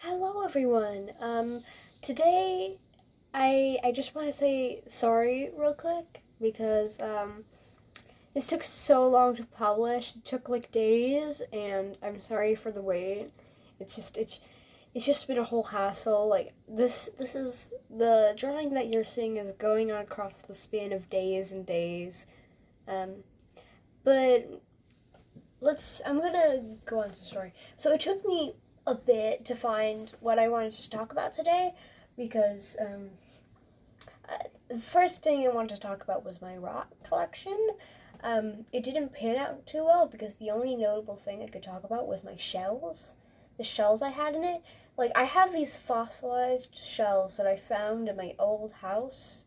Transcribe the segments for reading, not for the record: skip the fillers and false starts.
Hello everyone. Today I just want to say sorry real quick because this took so long to publish. It took like days and I'm sorry for the wait. It's just been a whole hassle. Like this is the drawing that you're seeing is going on across the span of days and days. Um but I'm gonna go on to the story. So it took me a bit to find what I wanted to talk about today because the first thing I wanted to talk about was my rock collection. It didn't pan out too well because the only notable thing I could talk about was my shells, the shells I had in it. Like, I have these fossilized shells that I found in my old house.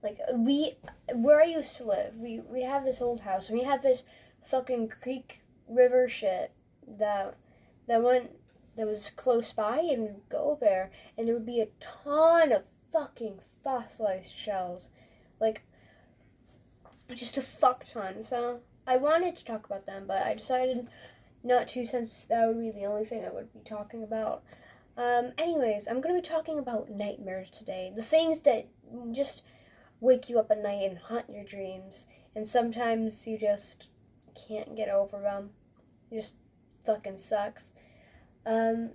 Like, where I used to live, we have this old house, and we have this fucking creek river shit that that went that was close by, and we'd go there, and there would be a ton of fucking fossilized shells, like just a fuck ton. So I wanted to talk about them, but I decided not to, since that would be the only thing I would be talking about. Anyways, I'm gonna be talking about nightmares today. The things that just wake you up at night and haunt your dreams, and sometimes you just can't get over them. It just fucking sucks. Um,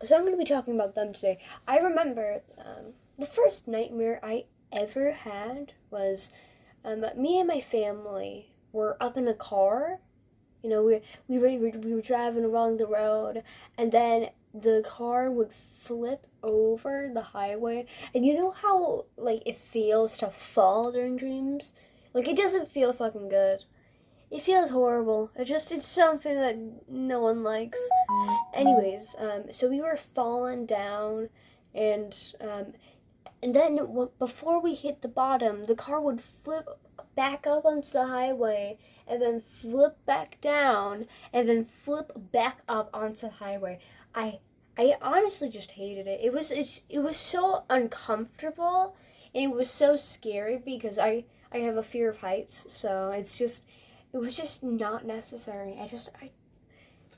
so I'm going to be talking about them today. I remember the first nightmare I ever had was me and my family were up in a car. You know, we were driving along the road, and then the car would flip over the highway. And you know how like it feels to fall during dreams? Like, it doesn't feel fucking good. It feels horrible. It's something that no one likes. Anyways, so we were falling down, and and then before we hit the bottom, the car would flip back up onto the highway, and then flip back down, and then flip back up onto the highway. I I honestly just hated it. It was so uncomfortable, and it was so scary because I have a fear of heights, so it was just not necessary.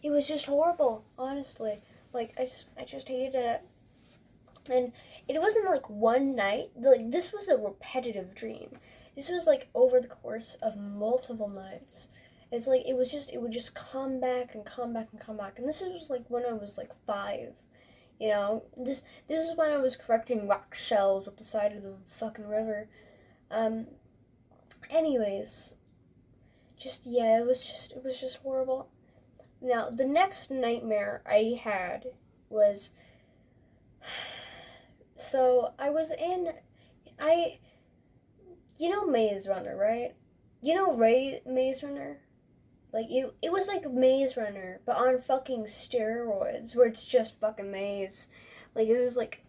It was just horrible, honestly. Like, I just hated it. And it wasn't like one night. Like, this was a repetitive dream. This was like over the course of multiple nights. It's like it would just come back and come back and come back. And this was like when I was like 5. You know, this is when I was collecting rock shells at the side of the fucking river. Um anyways, just yeah, it was just horrible. Now, the next nightmare I had was, so I was in, I, you know Maze Runner, right? You know Maze Runner? Like, it was like Maze Runner, but on fucking steroids, where it's just fucking maze. Like, it was like,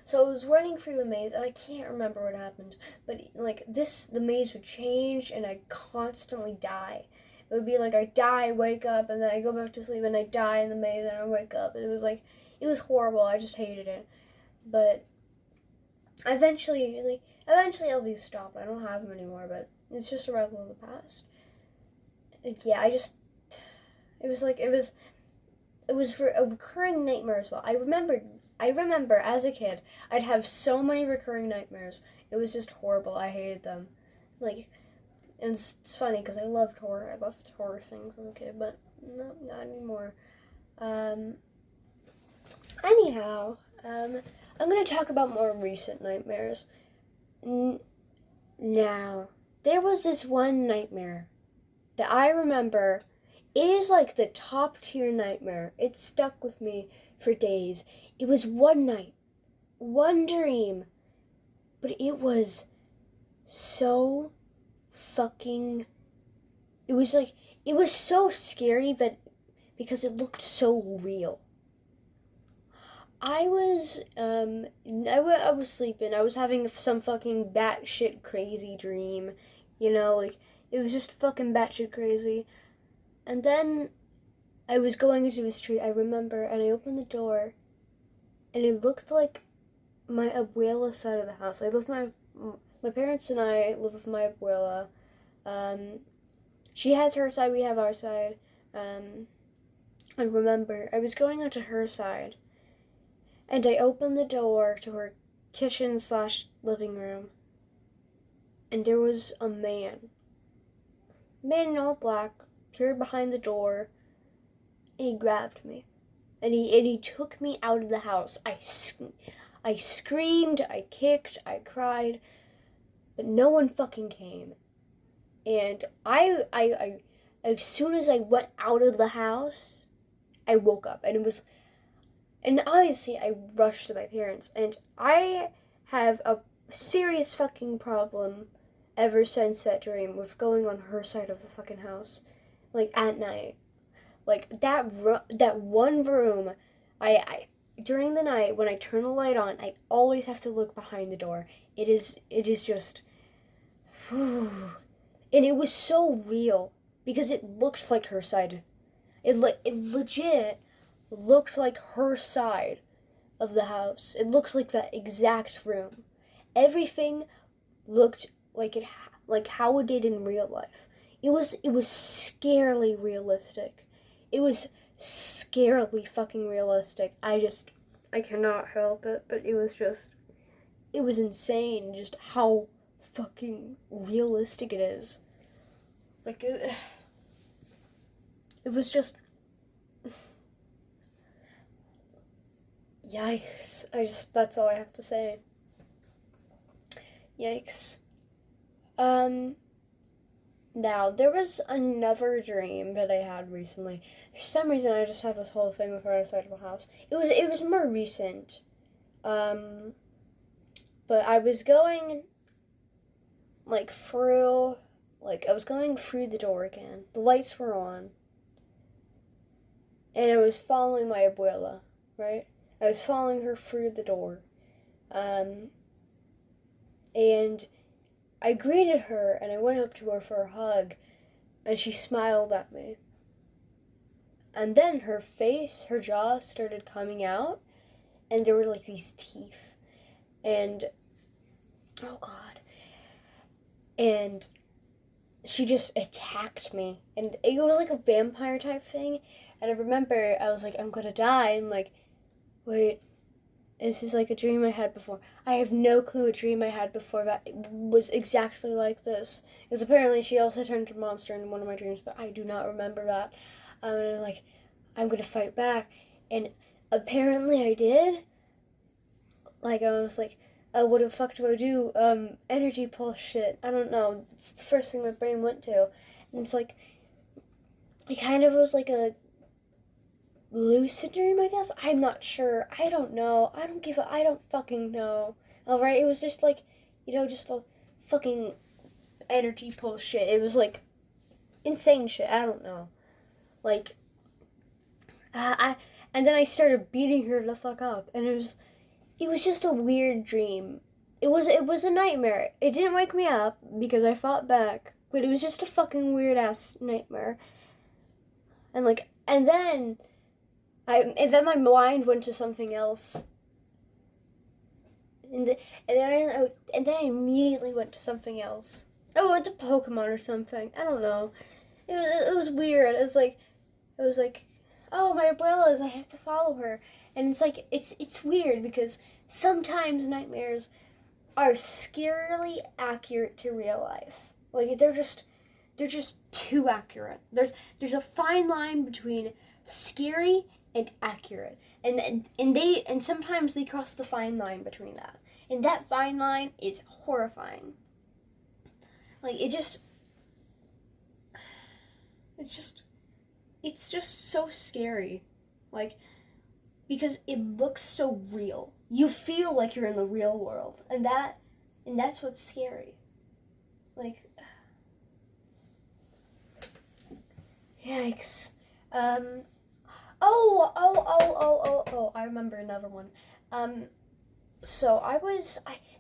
so I was running through the maze, and I can't remember what happened, but like, the maze would change, and I'd constantly die. It would be like I die, wake up, and then I go back to sleep, and I die in the maze, and I wake up. It was like, it was horrible. I just hated it. But eventually I'll be stopped. I don't have them anymore, but it's just a relic of the past. Yeah, it was like, it was for a recurring nightmare as well. I remember as a kid, I'd have so many recurring nightmares. It was just horrible. I hated them. Like, and it's funny because I loved horror. I loved horror things as a kid, but no, not anymore. Um, anyhow, I'm gonna talk about more recent nightmares. Now, there was this one nightmare that I remember. It is like the top tier nightmare. It stuck with me for days. It was one night, one dream, but it was so fucking, it was so scary that because it looked so real. I was sleeping. I was having some fucking batshit crazy dream, you know, like, it was just fucking batshit crazy. And then I was going into the street, I remember, and I opened the door, and it looked like my abuela's side of the house. I live with my parents and I live with my abuela. Um, she has her side, we have our side. I remember I was going onto her side, And I opened the door to her kitchen / living room, and there was a man in all black, appeared behind the door, and he grabbed me. And he took me out of the house. I screamed, I kicked, I cried, but no one fucking came. And I as soon as I went out of the house, I woke up, and obviously I rushed to my parents, and I have a serious fucking problem ever since that dream with going on her side of the fucking house, like at night. Like that one room, I during the night when I turn the light on, I always have to look behind the door. It is just, whew. And it was so real because it looked like her side. It legit looked like her side of the house. It looked like that exact room. Everything looked like how it did in real life. It was scarily realistic. It was scarily fucking realistic. I cannot help it, but it was insane just how fucking realistic it is. Like, it was just, yikes. That's all I have to say. Yikes. Now, there was another dream that I had recently. For some reason, I just have this whole thing with her outside of the house. It was more recent. But I was going, I was going through the door again. The lights were on. And I was following my abuela, right? I was following her through the door. And I greeted her, and I went up to her for a hug, and she smiled at me. And then her jaw started coming out, and there were like these teeth. And, oh God. And she just attacked me. And it was like a vampire type thing. And I remember I was like, I'm gonna die. And like, wait, this is like a dream I had before. I have no clue what dream I had before that was exactly like this. Because apparently she also turned into a monster in one of my dreams, but I do not remember that. And I'm like, I'm gonna fight back. And apparently I did. Like, I was like, what the fuck do I do? Energy pulse shit. I don't know. It's the first thing my brain went to. And it's like, it kind of was like a lucid dream, I guess. I'm not sure. I don't know. I don't fucking know. Alright, it was just like, just a fucking energy pulse shit. It was like insane shit. I don't know. Like, and then I started beating her the fuck up, and it was just a weird dream. It was a nightmare. It didn't wake me up because I fought back, but it was just a fucking weird ass nightmare. And then my mind went to something else. And then I immediately went to something else. Oh, it's a Pokemon or something. I don't know. It was weird. It was like, oh, my abuela's, I have to follow her. And it's like, it's weird because sometimes nightmares are scarily accurate to real life. Like, they're just too accurate. There's a fine line between scary and accurate. And sometimes they cross the fine line between that. And that fine line is horrifying. Like, it's just so scary. Like, because it looks so real. You feel like you're in the real world. And that's what's scary. Like, yikes. I remember another one. So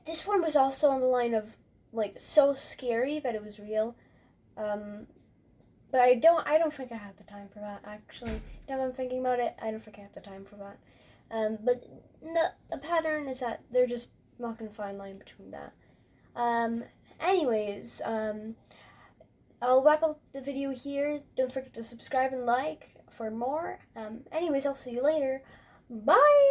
this one was also on the line of, like, so scary that it was real. But I don't think I have the time for that, actually. Now I'm thinking about it, I don't think I have the time for that. But the pattern is that they're just walking a fine line between that. Anyways, I'll wrap up the video here. Don't forget to subscribe and like for more. Anyways, I'll see you later. Bye!